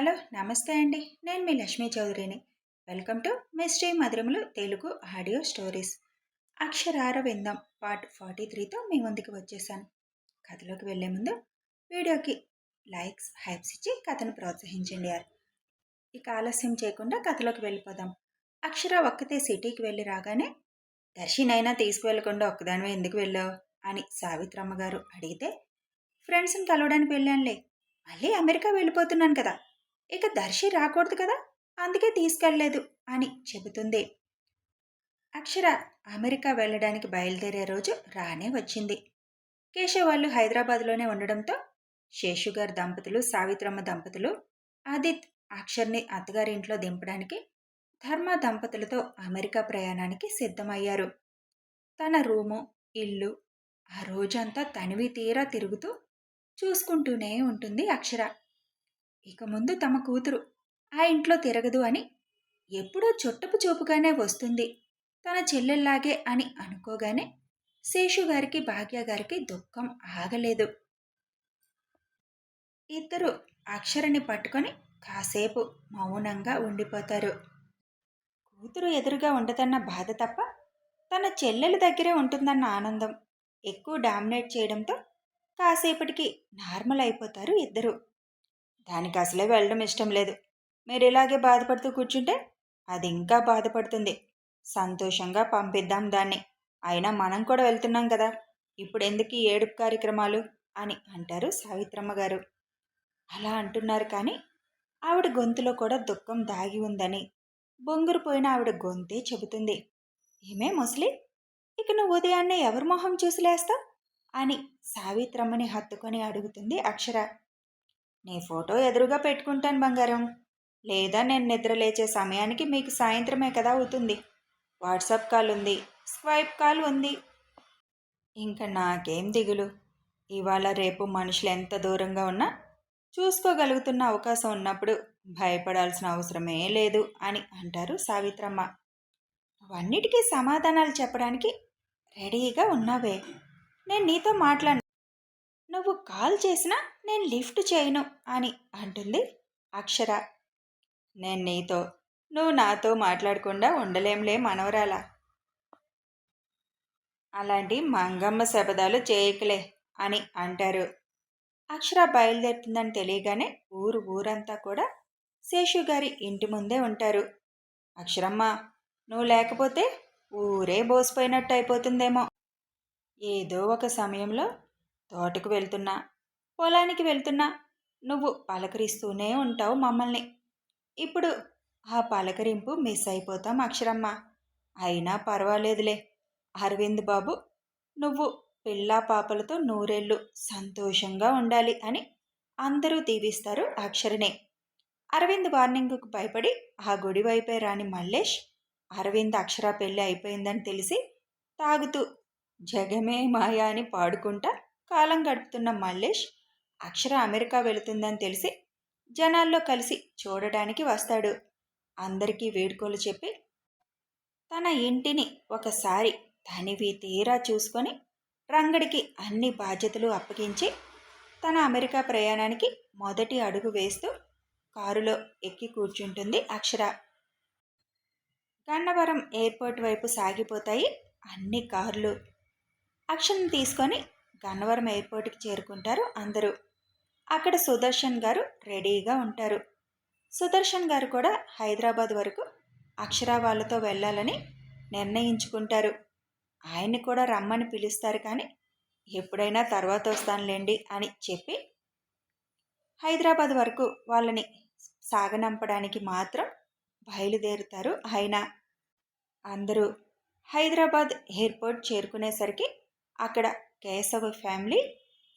Hello నమస్తే అండి. నేను మీ లక్ష్మీ చౌదరిని. వెల్కమ్ టు మిస్టరీ మధురములు తెలుగు ఆడియో స్టోరీస్. అక్షరార విందాం పార్ట్ 43తో మీ ముందుకు వచ్చేసాను. కథలోకి వెళ్లే ముందు వీడియోకి లైక్స్ హైప్స్ ఇచ్చి కథను ప్రోత్సహించండి యార్. ఇక ఆలస్యం చేయకుండా కథలోకి వెళ్ళిపోదాం. అక్షర ఒక్కతే సిటీకి వెళ్ళి రాగానే దర్శినైనా తీసుకువెళ్ళకుండా ఒక్కదానివే ఎందుకు వెళ్ళావు అని సావిత్రమ్మ గారు అడిగితే, ఫ్రెండ్స్ని కలవడానికి వెళ్ళానులే, మళ్ళీ అమెరికా వెళ్ళిపోతున్నాను కదా, ఇక దర్శి రాకూడదు కదా, అందుకే తీసుకెళ్లలేదు అని చెబుతుంది. అక్షర అమెరికా వెళ్ళడానికి బయలుదేరే రోజు రానే వచ్చింది. కేశవ్ వాళ్ళు హైదరాబాద్లోనే ఉండడంతో శేషుగారు దంపతులు, సావిత్రమ్మ దంపతులు, ఆదిత్ అక్షర్ని అత్తగారింట్లో దింపడానికి ధర్మ దంపతులతో అమెరికా ప్రయాణానికి సిద్ధమయ్యారు. తన రూము, ఇల్లు ఆ రోజంతా తనివి తీరా తిరుగుతూ చూసుకుంటూనే ఉంటుంది అక్షర. ఇక ముందు తమ కూతురు ఆ ఇంట్లో తిరగదు అని ఎప్పుడో చుట్టపు చూపుగానే వస్తుంది, తన చెల్లెల్లాగే అని అనుకోగానే శేషుగారికి భాగ్యగారికి దుఃఖం ఆగలేదు. ఇద్దరు అక్షరని పట్టుకొని కాసేపు మౌనంగా ఉండిపోతారు. కూతురు ఎదురుగా ఉండదన్న బాధ తప్ప తన చెల్లెల దగ్గరే ఉంటుందన్న ఆనందం ఎక్కువ డామినేట్ చేయడంతో కాసేపటికి నార్మల్ అయిపోతారు ఇద్దరు. దానికి అసలే వెళ్ళడం ఇష్టం లేదు, మీరు ఇలాగే బాధపడుతూ కూర్చుంటే అది ఇంకా బాధపడుతుంది, సంతోషంగా పంపిద్దాం దాన్ని, అయినా మనం కూడా వెళ్తున్నాం కదా, ఇప్పుడు ఎందుకు ఈ ఏడుపు కార్యక్రమాలు అని అంటారు సావిత్రమ్మ గారు. అలా అంటున్నారు కానీ ఆవిడ గొంతులో కూడా దుఃఖం దాగి ఉందని బొంగురుపోయిన ఆవిడ గొంతే చెబుతుంది. ఏమే ముసలి, ఇక నువ్వు ఉదయాన్నే ఎవరి మొహం చూసిలేస్తావు అని సావిత్రమ్మని హత్తుకొని అడుగుతుంది అక్షర. నీ ఫోటో ఎదురుగా పెట్టుకుంటాను బంగారం, లేదా నేను నిద్ర లేచే సమయానికి మీకు సాయంత్రమే కదా అవుతుంది, వాట్సాప్ కాల్ ఉంది, స్వైప్ కాల్ ఉంది, ఇంకా నాకేం దిగులు, ఇవాళ రేపు మనుషులు ఎంత దూరంగా ఉన్నా చూసుకోగలుగుతున్న అవకాశం ఉన్నప్పుడు భయపడాల్సిన అవసరమే లేదు అని అంటారు సావిత్రమ్మ. అవన్నిటికీ సమాధానాలు చెప్పడానికి రెడీగా ఉన్నావే, నేను నీతో మాట్లాడు, నువ్వు కాల్ చేసినా నేను లిఫ్ట్ చేయను అని అంటుంది అక్షర. నేను నీతో, నువ్వు నాతో మాట్లాడకుండా ఉండలేంలే మనవరాలా, అలాంటి మంగమ్మ శపథాలు చేయకలే అని అంటారు. అక్షర బయలుదేరుతుందని తెలియగానే ఊరంతా కూడా శేషుగారి ఇంటి ముందే ఉంటారు. అక్షరమ్మ, నువ్వు లేకపోతే ఊరే బోసిపోయినట్టు అయిపోతుందేమో, ఏదో ఒక సమయంలో తోటకు వెళ్తున్నా, పొలానికి వెళ్తున్నా నువ్వు పలకరిస్తూనే ఉంటావు మమ్మల్ని, ఇప్పుడు ఆ పలకరింపు మిస్ అయిపోతాం అక్షరమ్మ, అయినా పర్వాలేదులే, అరవింద్ బాబు నువ్వు పిల్లా పాపలతో నూరేళ్ళు సంతోషంగా ఉండాలి అని అందరూ దీవిస్తారు అక్షరనే. అరవింద్ వార్నింగ్కు భయపడి ఆ గుడి వైపే రాని మల్లేష్, అరవింద్ అక్షర పెళ్ళి అయిపోయిందని తెలిసి తాగుతూ జగమే మాయా అని పాడుకుంటా కాలం గడుపుతున్న మల్లేష్ అక్షర అమెరికా వెళుతుందని తెలిసి జనాల్లో కలిసి చూడడానికి వస్తాడు. అందరికీ వేడుకోలు చెప్పి తన ఇంటిని ఒకసారి తనివి తీరా చూసుకొని రంగడికి అన్ని బాధ్యతలు అప్పగించి తన అమెరికా ప్రయాణానికి మొదటి అడుగు వేస్తూ కారులో ఎక్కి కూర్చుంటుంది అక్షర. గన్నవరం ఎయిర్పోర్ట్ వైపు సాగిపోతాయి అన్ని కార్లు. అక్షరను తీసుకొని గన్నవరం ఎయిర్పోర్ట్కి చేరుకుంటారు అందరూ. అక్కడ సుదర్శన్ గారు రెడీగా ఉంటారు. సుదర్శన్ గారు కూడా హైదరాబాద్ వరకు అక్షర వాళ్ళతో వెళ్ళాలని నిర్ణయించుకుంటారు. ఆయన్ని కూడా రమ్మని పిలుస్తారు కానీ ఎప్పుడైనా తర్వాత వస్తానులేండి అని చెప్పి హైదరాబాద్ వరకు వాళ్ళని సాగనంపడానికి మాత్రం బయలుదేరుతారు. ఆయన అందరూ హైదరాబాద్ ఎయిర్పోర్ట్ చేరుకునేసరికి అక్కడ కేశవ ఫ్యామిలీ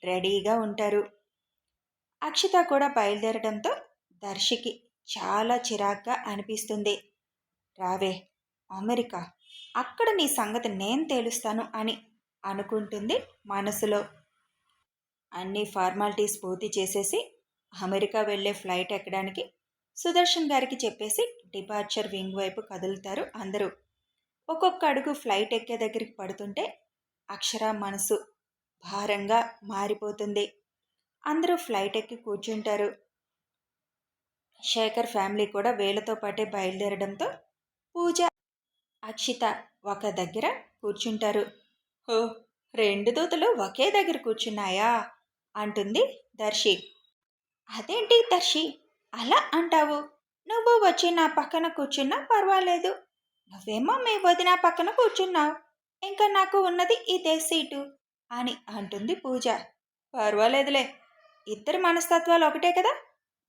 రెడీగా ఉంటారు. అక్షిత కూడా బయలుదేరడంతో దర్శికి చాలా చిరాగ్గా అనిపిస్తుంది. రావే అమెరికా, అక్కడ నీ సంగతి నేను తేలుస్తాను అని అనుకుంటుంది మనసులో. అన్ని ఫార్మాలిటీస్ పూర్తి చేసేసి అమెరికా వెళ్ళే ఫ్లైట్ ఎక్కడానికి సుదర్శన్ గారికి చెప్పేసి డిపార్చర్ వింగ్ వైపు కదులుతారు అందరూ. ఒక్కొక్క అడుగు ఫ్లైట్ ఎక్కే దగ్గరికి పడుతుంటే అక్షర మనసు భారంగా మారిపోతుంది. అందరూ ఫ్లైట్ ఎక్కి కూర్చుంటారు. శేఖర్ ఫ్యామిలీ కూడా వీళ్ళతో పాటే బయలుదేరడంతో పూజ, అక్షిత ఒక దగ్గర కూర్చుంటారు. ఓ, రెండు దూతలు ఒకే దగ్గర కూర్చున్నాయా అంటుంది దర్శి. అదేంటి దర్శి అలా అంటావు? నువ్వు వచ్చి నా పక్కన కూర్చున్నా పర్వాలేదు. నువ్వేమో మీ వదిన పక్కన కూర్చున్నావు. ఇంకా నాకు ఉన్నది ఇదే సీటు అని అంటుంది పూజ. పర్వాలేదులే, ఇద్దరి మనస్తత్వాలు ఒకటే కదా.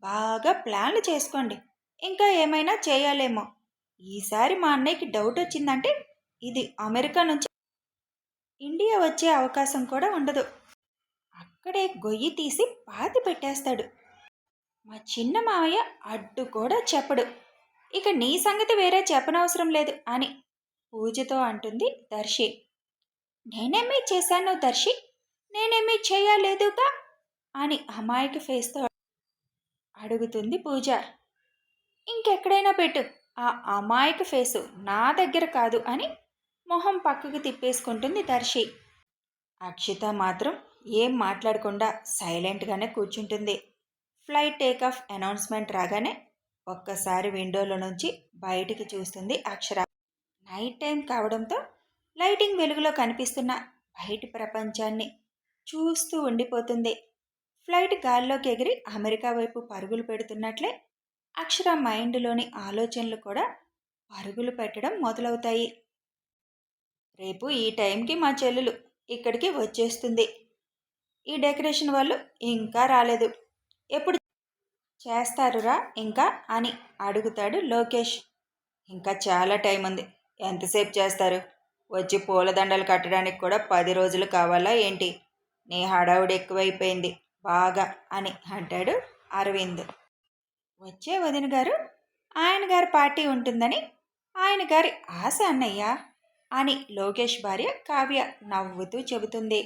బాగా ప్లాన్లు చేసుకోండి. ఇంకా ఏమైనా చేయాలేమో. ఈసారి మా అన్నయ్యకి డౌట్ వచ్చిందంటే ఇది అమెరికా నుంచి ఇండియా వచ్చే అవకాశం కూడా ఉండదు. అక్కడే గొయ్యి తీసి పాతి పెట్టేస్తాడు. మా చిన్న మావయ్య అడ్డు కూడా చెప్పడు. ఇక నీ సంగతి వేరే చెప్పనవసరం లేదు అని పూజతో అంటుంది దర్శి. నేనేమీ చేశాను దర్శి? నేనేమీ చేయలేదుగా అని అమాయక ఫేస్తో అడుగుతుంది పూజ. ఇంకెక్కడైనా పెట్టు, ఆ అమాయక ఫేసు నా దగ్గర కాదు అని మొహం పక్కకు తిప్పేసుకుంటుంది దర్శి. అక్షిత మాత్రం ఏం మాట్లాడకుండా సైలెంట్గానే కూర్చుంటుంది. ఫ్లైట్ టేకాఫ్ అనౌన్స్మెంట్ రాగానే ఒక్కసారి విండోలో నుంచి బయటికి చూస్తుంది అక్షర. నైట్ టైం కావడంతో లైటింగ్ వెలుగులో కనిపిస్తున్న బయటి ప్రపంచాన్ని చూస్తూ ఉండిపోతుంది. ఫ్లైట్ గాల్లోకి ఎగిరి అమెరికా వైపు పరుగులు పెడుతున్నట్లే అక్షర మైండ్లోని ఆలోచనలు కూడా పరుగులు పెట్టడం మొదలవుతాయి. రేపు ఈ టైంకి మా చెల్లెలు ఇక్కడికి వచ్చేస్తుంది. ఈ డెకరేషన్ వాళ్ళు ఇంకా రాలేదు. ఎప్పుడు చేస్తారురా ఇంకా అని అడుగుతాడు లోకేష్. ఇంకా చాలా టైం ఉంది. ఎంతసేపు చేస్తారు? వచ్చి పూలదండలు కట్టడానికి కూడా 10 రోజులు కావాలా ఏంటి? నీ హడావుడి ఎక్కువైపోయింది బాగా అని అంటాడు అరవింద్. వచ్చే వదిన గారు, ఆయన గారి పార్టీ ఉంటుందని ఆయన గారి ఆశ అన్నయ్య అని లోకేష్ భార్య కావ్య నవ్వుతూ చెబుతుంది.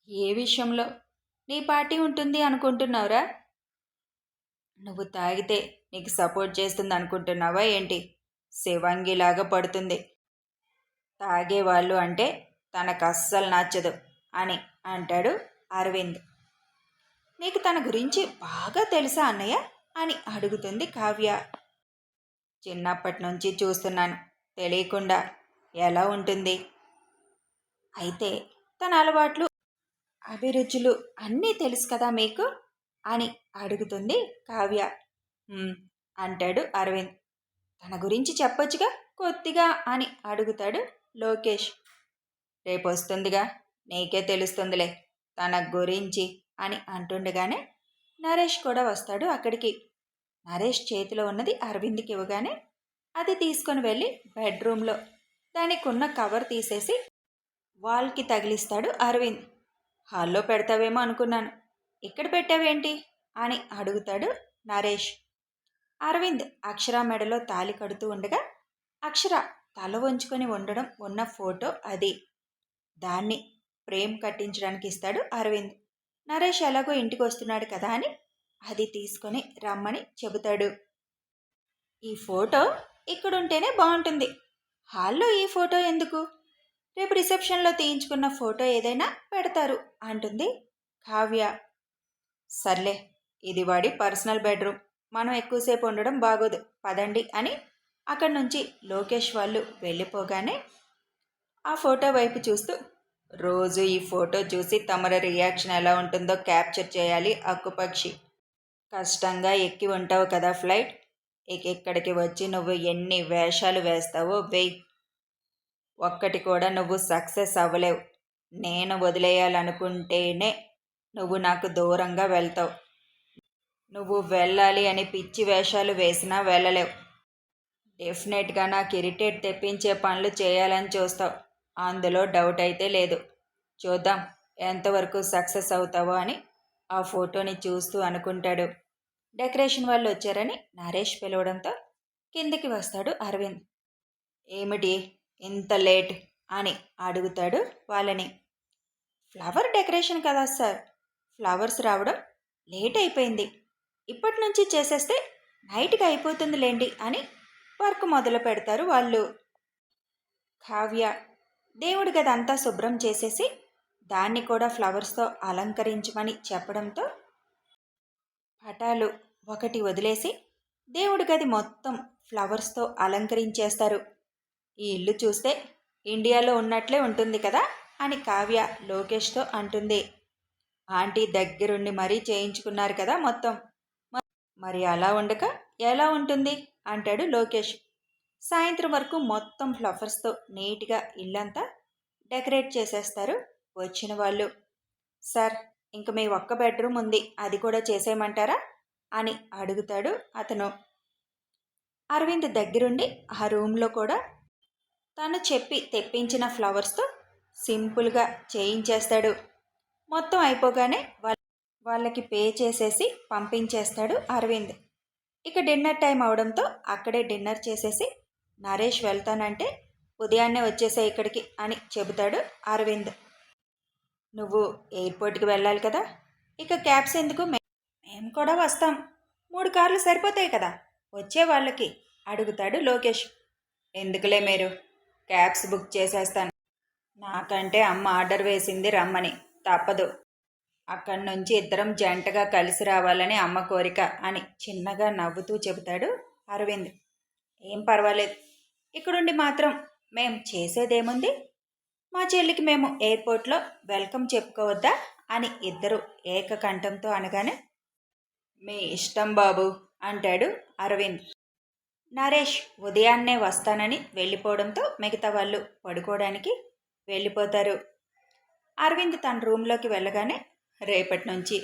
ఏ విషయంలో నీ పార్టీ ఉంటుంది అనుకుంటున్నావురా? నువ్వు తాగితే నీకు సపోర్ట్ చేస్తుంది అనుకుంటున్నావా ఏంటి? శివంగిలాగా పడుతుంది. తాగేవాళ్ళు అంటే తనకు అస్సలు నచ్చదు అని అంటాడు అరవింద్. నీకు తన గురించి బాగా తెలుసా అన్నయ్య అని అడుగుతుంది కావ్య. చిన్నప్పటి నుంచి చూస్తున్నాను, తెలియకుండా ఎలా ఉంటుంది? అయితే తన అలవాట్లు, అభిరుచులు అన్నీ తెలుసు కదా మీకు అని అడుగుతుంది కావ్య. అంటాడు అరవింద్. తన గురించి చెప్పొచ్చుగా కొద్దిగా అని అడుగుతాడు లోకేష్. రేపు వస్తుందిగా, నీకే తెలుస్తుందిలే తన గురించి అని అంటుండగానే నరేష్ కూడా వస్తాడు అక్కడికి. నరేష్ చేతిలో ఉన్నది అరవింద్కి ఇవ్వగానే అది తీసుకొని వెళ్ళి బెడ్రూమ్లో దానికి ఉన్న కవర్ తీసేసి వాల్కి తగిలిస్తాడు అరవింద్. హాల్లో పెడతావేమో అనుకున్నాను, ఇక్కడ పెట్టావేంటి అని అడుగుతాడు నరేష్. అరవింద్ అక్షర మెడలో తాళి కడుతూ ఉండగా అక్షర తల వంచుకొని ఉండడం ఉన్న ఫోటో అది. దాన్ని ఫ్రేమ్ కట్టించడానికి ఇస్తాడు అరవింద్. నరేష్ ఎలాగో ఇంటికి వస్తున్నాడు కదా అని అది తీసుకొని రమ్మని చెబుతాడు. ఈ ఫోటో ఇక్కడుంటేనే బాగుంటుంది, హాల్లో ఈ ఫోటో ఎందుకు? రేపు రిసెప్షన్లో తీయించుకున్న ఫోటో ఏదైనా పెడతారు అంటుంది కావ్య. సర్లే, ఇది వాడి పర్సనల్ బెడ్రూమ్, మనం ఎక్కువసేపు ఉండడం బాగోదు, పదండి అని అక్కడి నుంచి లోకేష్ వాళ్ళు వెళ్ళిపోగానే ఆ ఫోటో వైపు చూస్తూ, రోజు ఈ ఫోటో చూసి తమరి రియాక్షన్ ఎలా ఉంటుందో క్యాప్చర్ చేయాలి అక్కుపక్షి. కష్టంగా ఎక్కి ఉంటావు కదా ఫ్లైట్, ఇక్కడికి వచ్చి నువ్వు ఎన్ని వేషాలు వేస్తావో వెయ్యి. ఒక్కటి కూడా నువ్వు సక్సెస్ అవ్వలేవు. నేను వదిలేయాలనుకుంటేనే నువ్వు నాకు దూరంగా వెళ్తావు. నువ్వు వెళ్ళాలి అని పిచ్చి వేషాలు వేసినా వెళ్ళలేవు. డెఫినెట్గా నాకు ఇరిటేట్ తెప్పించే పనులు చేయాలని చూస్తావు, అందులో డౌట్ అయితే లేదు. చూద్దాం ఎంతవరకు సక్సెస్ అవుతావో అని ఆ ఫోటోని చూస్తూ అనుకుంటాడు. డెకరేషన్ వాళ్ళు వచ్చారని నరేష్ పిలవడంతో కిందికి వస్తాడు అరవింద్. ఏమిటి ఇంత లేట్ అని అడుగుతాడు వాళ్ళని. ఫ్లవర్ డెకరేషన్ కదా సార్, ఫ్లవర్స్ రావడం లేట్ అయిపోయింది, ఇప్పటి నుంచి చేసేస్తే నైట్కి అయిపోతుందిలేండి అని వర్క్ మొదలు పెడతారు వాళ్ళు. కావ్య దేవుడి గదంతా శుభ్రం చేసేసి దాన్ని కూడా ఫ్లవర్స్తో అలంకరించమని చెప్పడంతో పటాలు ఒకటి వదిలేసి దేవుడి గది మొత్తం ఫ్లవర్స్తో అలంకరించేస్తారు. ఈ ఇల్లు చూస్తే ఇండియాలో ఉన్నట్లే ఉంటుంది కదా అని కావ్య లోకేష్తో అంటుంది. ఆంటీ దగ్గరుండి మరీ చేయించుకున్నారు కదా మొత్తం. మరి అలా ఉండక ఎలా ఉంటుంది అంటాడు లోకేష్. సాయంత్రం వరకు మొత్తం ఫ్లవర్స్తో నీట్గా ఇల్లంతా డెకరేట్ చేసేస్తారు వచ్చిన వాళ్ళు. సార్, ఇంక మీ ఒక్క బెడ్రూమ్ ఉంది, అది కూడా చేసేయమంటారా అని అడుగుతాడు అతను. అరవింద్ దగ్గరుండి ఆ రూమ్లో కూడా తను చెప్పి తెప్పించిన ఫ్లవర్స్తో సింపుల్గా చేయించేస్తాడు. మొత్తం అయిపోగానే వాళ్ళకి పే చేసేసి పంపించేస్తాడు అరవింద్. ఇక డిన్నర్ టైం అవడంతో అక్కడే డిన్నర్ చేసేసి నరేష్ వెళ్తానంటే ఉదయాన్నే వచ్చేసే ఇక్కడికి అని చెబుతాడు అరవింద్. నువ్వు ఎయిర్పోర్ట్కి వెళ్ళాలి కదా, ఇక క్యాబ్స్ ఎందుకు, మేము కూడా వస్తాం, 3 కార్లు సరిపోతాయి కదా వచ్చే వాళ్ళకి అడుగుతాడు లోకేష్. ఎందుకులే మీరు, క్యాబ్స్ బుక్ చేసేస్తాను. నాకంటే అమ్మ ఆర్డర్ వేసింది రమ్మని, తప్పదు. అక్కడి నుంచి ఇద్దరం జంటగా కలిసి రావాలని అమ్మ కోరిక అని చిన్నగా నవ్వుతూ చెబుతాడు అరవింద్. ఏం పర్వాలేదు, ఇక్కడుండి మాత్రం మేం చేసేదేముంది, మా చెల్లికి మేము ఎయిర్పోర్ట్లో వెల్కమ్ చెప్పుకోవద్దా అని ఇద్దరు ఏకకంఠంతో అనగానే, మీ ఇష్టం బాబు అంటాడు అరవింద్. నరేష్ ఉదయాన్నే వస్తానని వెళ్ళిపోవడంతో మిగతా వాళ్ళు పడుకోవడానికి వెళ్ళిపోతారు. అరవింద్ తన రూమ్లోకి వెళ్ళగానే, రేపటి నుంచి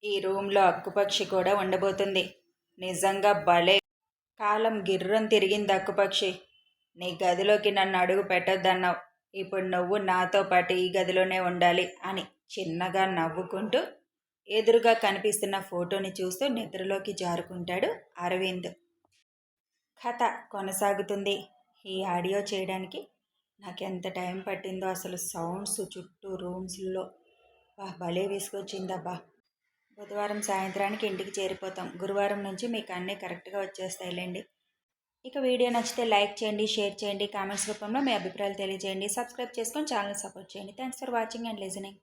ఈ రూమ్లో అక్కుపక్షి కూడా ఉండబోతుంది. నిజంగా భలే కాలం గిర్రం తిరిగింది అక్కుపక్షి. నీ గదిలోకి నన్ను అడుగు పెట్టొద్దన్నావు, ఇప్పుడు నువ్వు నాతో పాటు ఈ గదిలోనే ఉండాలి అని చిన్నగా నవ్వుకుంటూ ఎదురుగా కనిపిస్తున్న ఫోటోని చూస్తూ నిద్రలోకి జారుకుంటాడు అరవింద్. కథ కొనసాగుతుంది. ఈ ఆడియో చేయడానికి నాకు ఎంత టైం పట్టిందో అసలు, సౌండ్స్ చుట్టూ రూమ్స్లో భలే విసుగొచ్చిందబ్బా. బుధవారం సాయంత్రానికి ఇంటికి చేరిపోతాం. గురువారం నుంచి మీకు అన్నీ కరెక్ట్గా వచ్చేస్తాయిలేండి. ఇక వీడియో నచ్చితే లైక్ చేయండి, షేర్ చేయండి, కామెంట్స్ రూపంలో మీ అభిప్రాయాలు తెలియజేయండి, సబ్స్క్రైబ్ చేసుకొని ఛానల్ సపోర్ట్ చేయండి. Thanks for watching and listening.